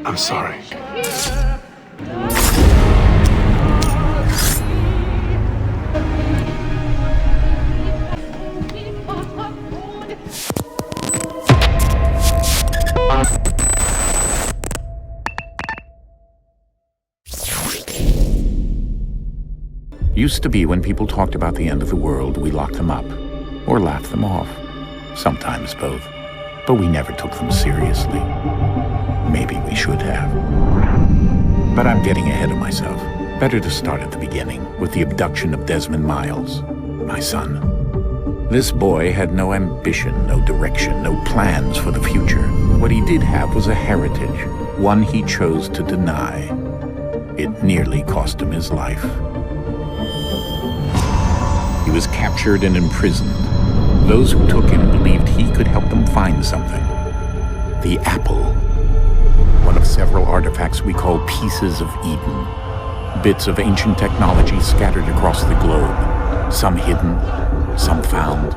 I'm sorry. Used to be when people talked about the end of the world, we locked them up, or laughed them off. Sometimes both. But we never took them seriously. Maybe we should have. But I'm getting ahead of myself. Better to start at the beginning, with the abduction of Desmond Miles, my son. This boy had no ambition, no direction, no plans for the future. What he did have was a heritage, one he chose to deny. It nearly cost him his life. He was captured and imprisoned. Those who took him believed he could help them find something. The apple. One of several artifacts we call pieces of Eden. Bits of ancient technology scattered across the globe. Some hidden, some found,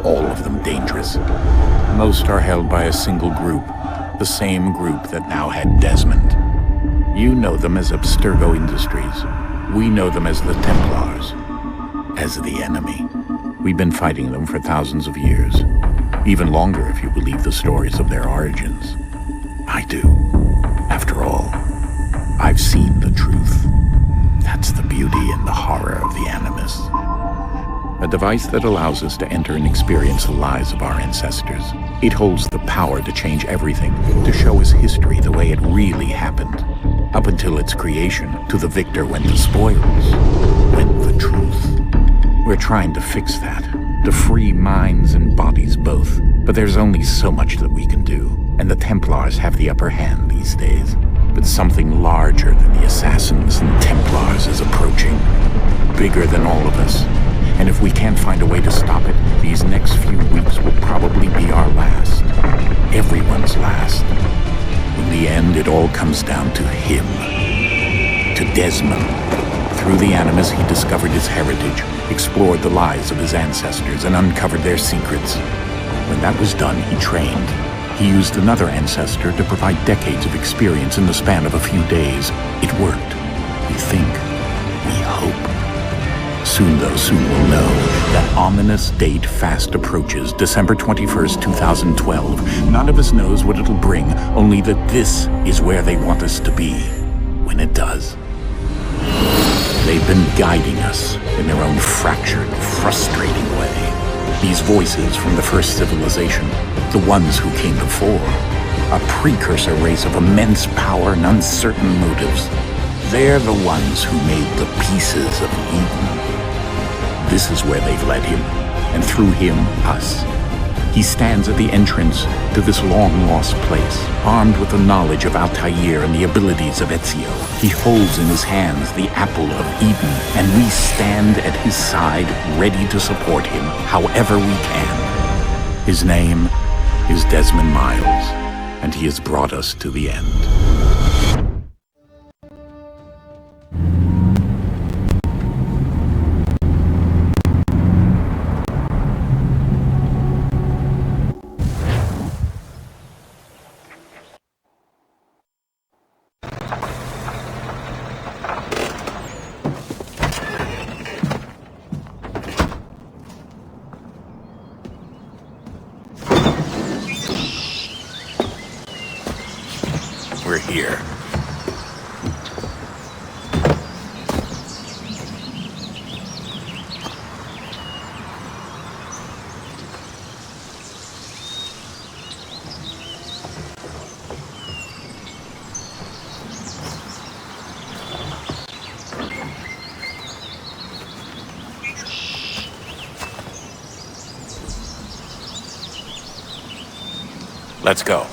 all of them dangerous. Most are held by a single group, the same group that now had Desmond. You know them as Abstergo Industries. We know them as the Templars. As the enemy. We've been fighting them for thousands of years. Even longer if you believe the stories of their origins. I do. After all, I've seen the truth. That's the beauty and the horror of the Animus. A device that allows us to enter and experience the lives of our ancestors. It holds the power to change everything, to show us history the way it really happened. Up until its creation, to the victor went the spoils, went the truth. We're trying to fix that, to free minds and bodies both. But there's only so much that we can do, and the Templars have the upper hand these days. But something larger than the Assassins and Templars is approaching, bigger than all of us. And if we can't find a way to stop it, these next few weeks will probably be our last. Everyone's last. In the end, it all comes down to him. To Desmond. Through the Animus, he discovered his heritage, explored the lives of his ancestors, and uncovered their secrets. When that was done, he trained. He used another ancestor to provide decades of experience in the span of a few days. It worked. We think. We hope. Soon, though, soon we'll know. That ominous date fast approaches, December 21st, 2012. None of us knows what it'll bring, only that this is where they want us to be. When it does. They've been guiding us in their own fractured, frustrating way. These voices from the first civilization, the ones who came before, a precursor race of immense power and uncertain motives. They're the ones who made the pieces of Eden. This is where they've led him, and through him, us. He stands at the entrance to this long-lost place, armed with the knowledge of Altair and the abilities of Ezio. He holds in his hands the apple of Eden, and we stand at his side, ready to support him however we can. His name is Desmond Miles, and he has brought us to the end. We're here. Let's go.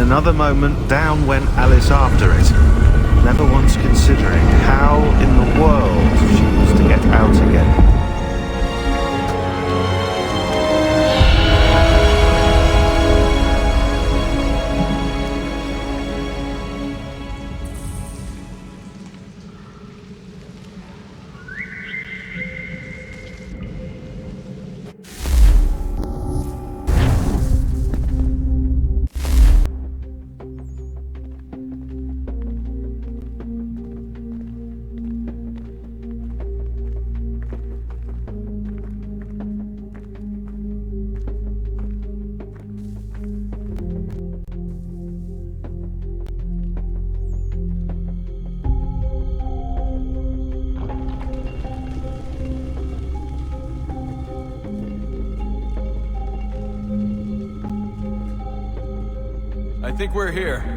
another moment, down went Alice after it, never once considering how in the world she was to get out again. I think we're here.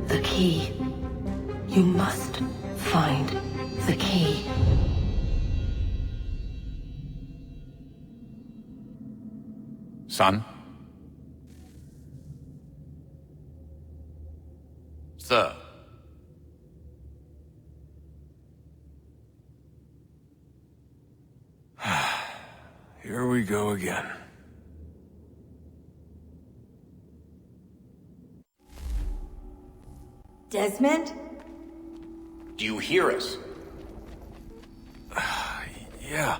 The key. You must find the key. Son? Sir. Here we go again. Desmond? Do you hear us? Yeah.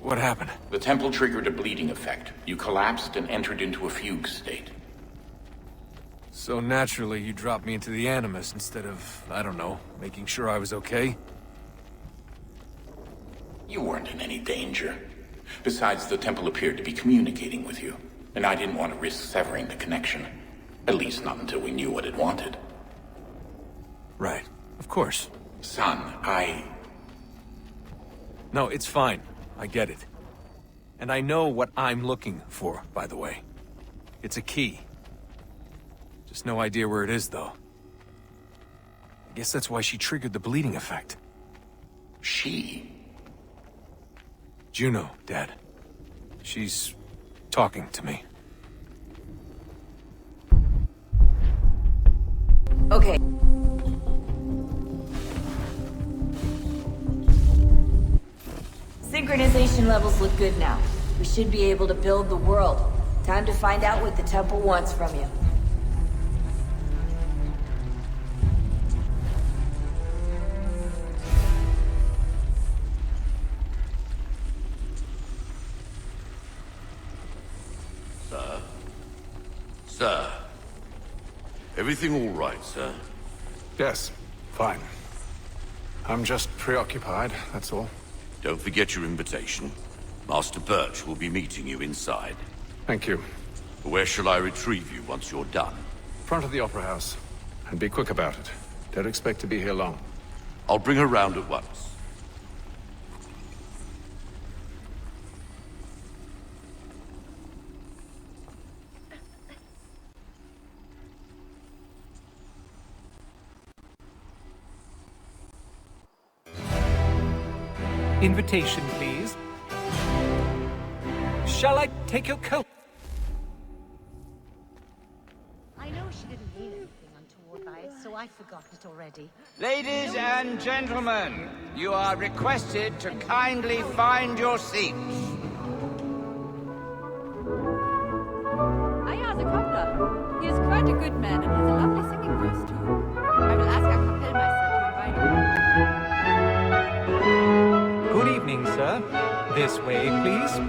What happened? The temple triggered a bleeding effect. You collapsed and entered into a fugue state. So naturally, you dropped me into the Animus instead of, I don't know, making sure I was okay? You weren't in any danger. Besides, the temple appeared to be communicating with you, and I didn't want to risk severing the connection. At least not until we knew what it wanted. Right. Of course. Son, No, it's fine. I get it. And I know what I'm looking for, by the way. It's a key. Just no idea where it is, though. I guess that's why she triggered the bleeding effect. She? Juno, Dad. She's talking to me. Okay. Synchronization levels look good now. We should be able to build the world. Time to find out what the temple wants from you. Sir? Everything all right, sir? Yes, fine. I'm just preoccupied, that's all. Don't forget your invitation. Master Birch will be meeting you inside. Thank you. Where shall I retrieve you once you're done? Front of the Opera House. And be quick about it. Don't expect to be here long. I'll bring her round at once. Invitation, please. Shall I take your coat? I know she didn't mean anything untoward by it, so I forgot it already. Ladies and gentlemen, you are requested to kindly find your seats. I asked a cobbler. He is quite a good man and has a lovely singing voice too. I will ask our Kapellmeister to invite you. Good evening, sir. This way, please.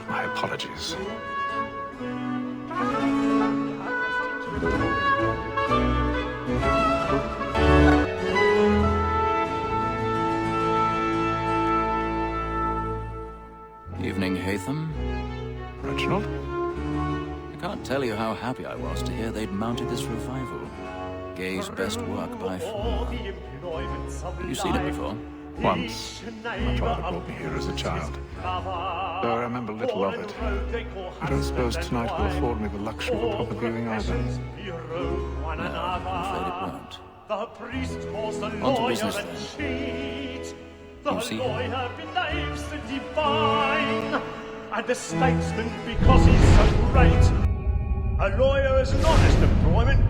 My apologies. Evening, Hatham. Reginald? I can't tell you how happy I was to hear they'd mounted this revival. Gay's best work by far. Have you seen it before? Once. My father brought me here as a child. Though I remember little of it. I don't suppose tonight will afford me the luxury of a proper viewing either. No, I'm afraid it won't. On to business then. You see him? Believes the divine, and the statesman because he's so great. A lawyer is an honest employment,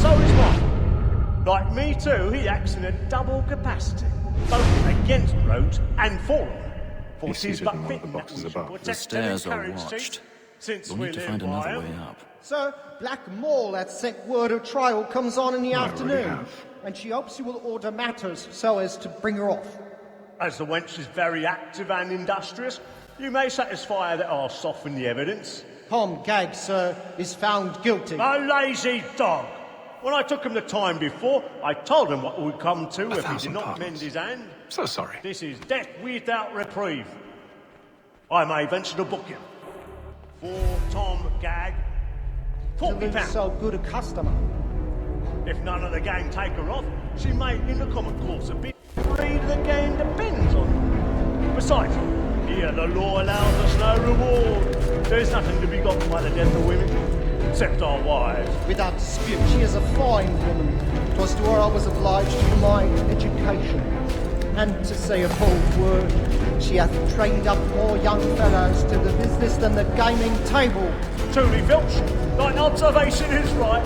so is mine. Like me too, he acts in a double capacity, both against Rhodes and for him. For He's tis seated but in one of the fitting boxes that we should above. protect The stairs and are encourage watched. these, since We'll we need to live find by another 'em. way up. Sir, Black Mall at sent word her trial comes on in the Well, I already afternoon, have. and she hopes you will order matters so as to bring her off. As the wench is very active and industrious, you may satisfy her that I'll soften the evidence. Tom Gag, sir, is found guilty. A lazy dog! When I took him the time before, I told him what would come to if he did 1,000 not pardons. mend his hand. So sorry. This is death without reprieve. I may venture to book him. For Tom Gag, To lose £40. so good a customer. If none of the gang take her off, she may, in the common course of bit, free the gang depends on her. Besides, here the law allows us no reward. There's nothing to be got by the death of women, except our wives. Without dispute, she is a fine woman. 'Twas to her I was obliged to provide education. And to say a bold word, she hath trained up more young fellows to the business than the gaming table. Truly, Filch, thine observation is right.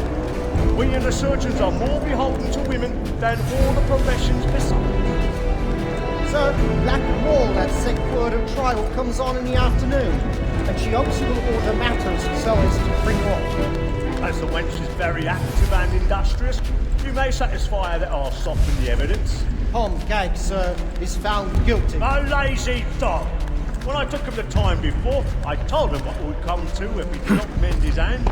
We and the surgeons are more beholden to women than all the professions besides. Sir, Black Mall at sent word her trial comes on in the afternoon, and she hopes you will order matters so as to bring her off. As the wench is very active and industrious, you may satisfy her that I'll soften the evidence. Tom Gag, sir, is found guilty. A lazy dog! When I took him the time before, I told him what would come to if he did not mend his hand.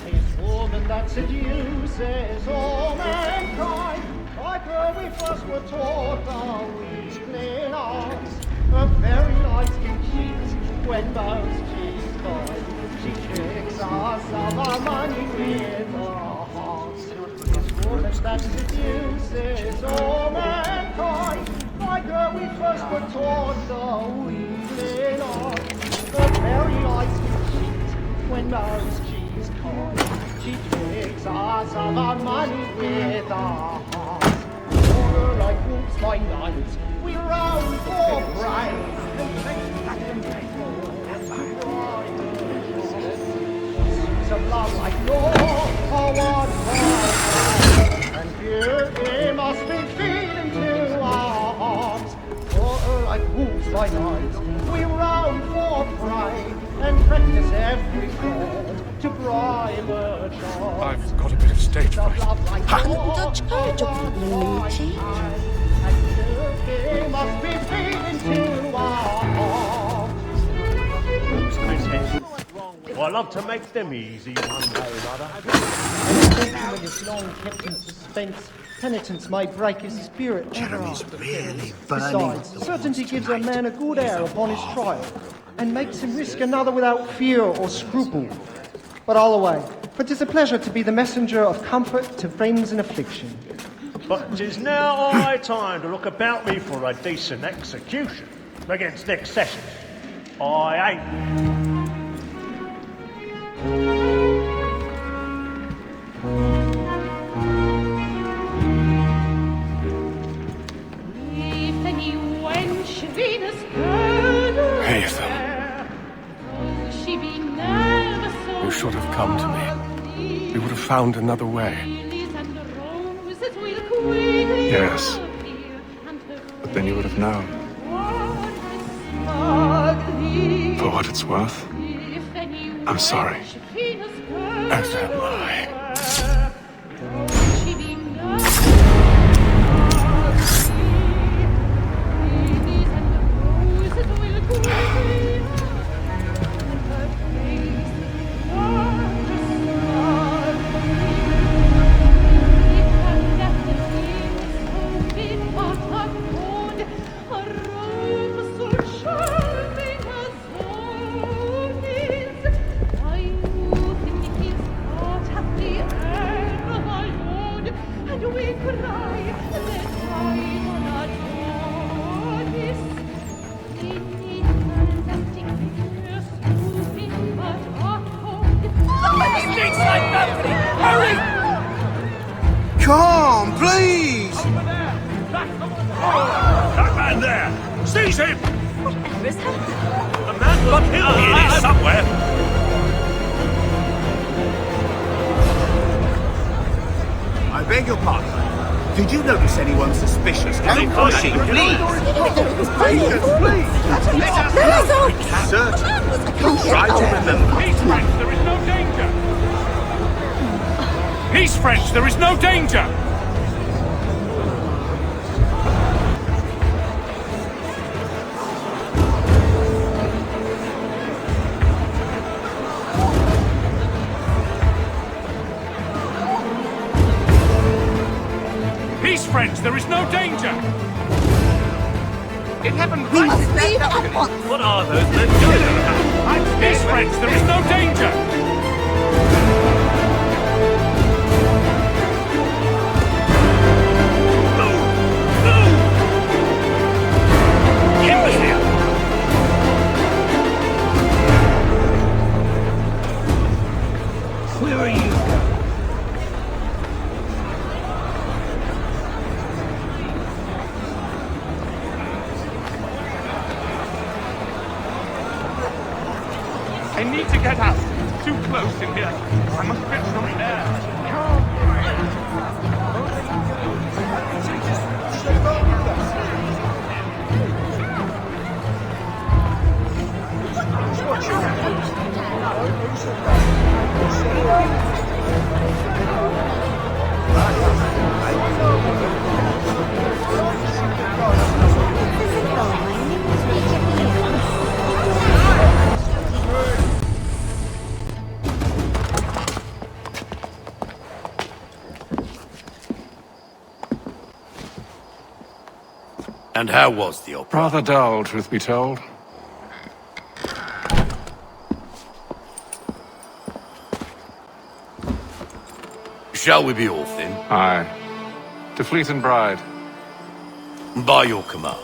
Tis woman that seduces all mankind, like her we first were taught our weakling arts. Her very eyes can cheat when most she's gone. She tricks us of our money with her hearts. Tis woman that seduces all mankind, like her we first were taught the weakling arts. Her very eyes can cheat when most she's caught. She tricks us of our money with our hearts. Order like wolves by night, we roam for prey, and take back and take of love like law, one heart, and beauty must be feeding to our hearts. For like wolves by night, we roam for prey, and practice every fraud to bribe a child. I've got a bit of stage fright. Dutch and beauty must be feeding to our hearts. I love to make them easy one day or other. And a gentleman is long kept in suspense. Penitence may break his spirit ever after death. Besides, certainty gives a man a good air upon his trial, and makes him risk another without fear or scruple. But all away, for 'tis a pleasure to be the messenger of comfort to friends in affliction. But 'tis now high time to look about me for a decent execution against next session. I ain't. You should have come to me. We would have found another way. Yes. But then you would have known. For what it's worth, I'm sorry. As am I. Come, please! That man there! Seize him! Whatever is happening? A man will kill me here somewhere! I beg your pardon. Did you notice anyone suspicious? Don't push it, please! Patience, please! Certain. Try to remember. Peace, friends, there is no danger! Peace, friends, there is no danger! Peace, friends, there is no danger! It happened right now. What are those men doing? Peace, friends, there is no danger! Where are you? I need to get out. It's too close in here. I must get some air. And how was the opera? Rather dull, truth be told. Shall we be off then? Aye. To Fleet and Bride. By your command.